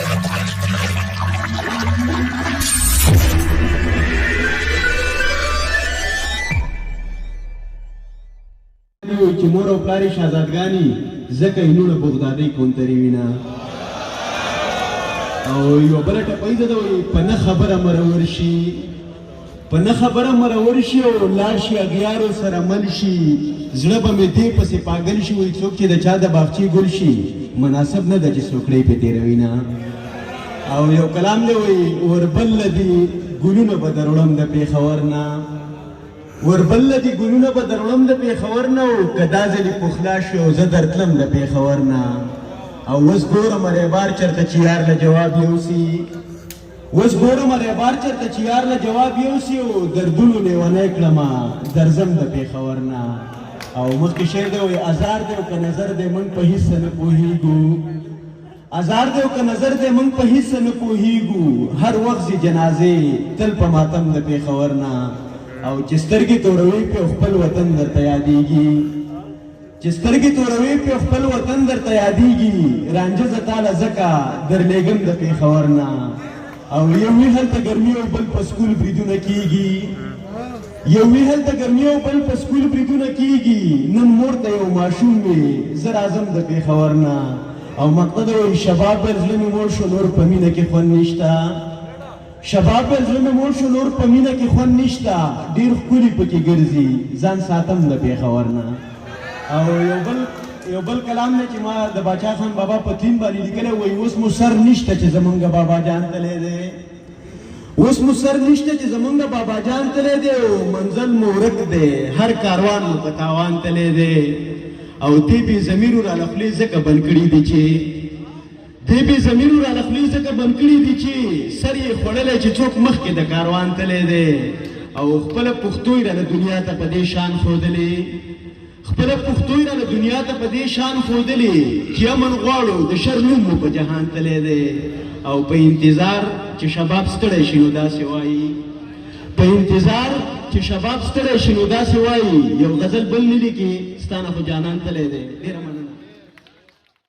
چې مور او پلار یې شهزادګانې ځکه یې نوڼه بغدادۍ کونترې وینه او یوه بله ټپۍ ده وایي په نه خبره مرور شي په نه خبره مرور شي او لاړ شي اغیارو سره مل شي زړه به مې دې پسې پاګل شي وایي څوک چې د چا د باغچې ګل شي مناسب نه ده چې سوکړۍ پې تېروي نه او یو کلام دی وایي وربل دي ګلونه به دروړم د پېښور نه وربل دي ګلونه به دروړم د پېښور نه او که دا ځلې پخلا شي او زه درتلم د پېښور نه او اوس ګورم ریبار چېرته چې یار له جواب یوسي اوس ګورم ریبار چېرته چې یار له جواب یوسي او دردونو لیونی کړمه درځم د پېښور نه او مخکې شعر دی وایي ازار دی او که نظر دی موږ په هېڅ څه نه پوهېږو ازار دی او که نظر دی موږ په هېڅ څه نه پوهېږو هر وخت ځي جنازې تل په ماتم د پېښور نه او چې سترګې توروي پې خپل وطن درته یادېږي چې سترګې توروي پې خپل وطن درته یادېږي رانجه زه تاله ځکه درلېږم د پېښور نه او یو وي هلته ګرمي او بل په سکول بریدونه کېږي یو وي هلته ګرمي او بل په سکول بریدونه کېږي نن مور ته یو ماشوم وي زه راځم د پېښور نه او مقصد وایي شباب بل زړه مې موړ شو نور په مینه کې خوند نشته شباب بل زړه مې موړ شو نور په مینه کې خوند نشته ډېر ښکلي پکې ګرځي ځان ساتم د پېښور نه او یو بل کلام دی چې ما د باچا خان بابا په تین باندې لیکلی وایي اوس مو سر نشته چې زمونږ بابا جان تلی دی اوس مو سر نشته چې زمونږ بابا جان تلی دی او منزل مو ورک دی هر کاروان مو په تاوان تلی دی او دې بې ضمیرو راله خولې ځکه بند کړي دي چې دې بې ضمیرو راله خولې ځکه بند کړي دي چې سر یې خوړلی چې څوک مخکې د کاروان تلی دی او خپله پښتو یې راله دنیا ته په دې شان ښودلې خپله پښتو یې راله دنیا ته په دې شان ښودلې چې امن غواړو د شر نوم مو په جهان تلی دی او په انتظار چې شباب ستړی شي نو داسې وایي په انتظار چې شباب ستړی شي نو داسې وایي یو غزل بل نه لیکي ستا نه خو جانان تلی دی ډېره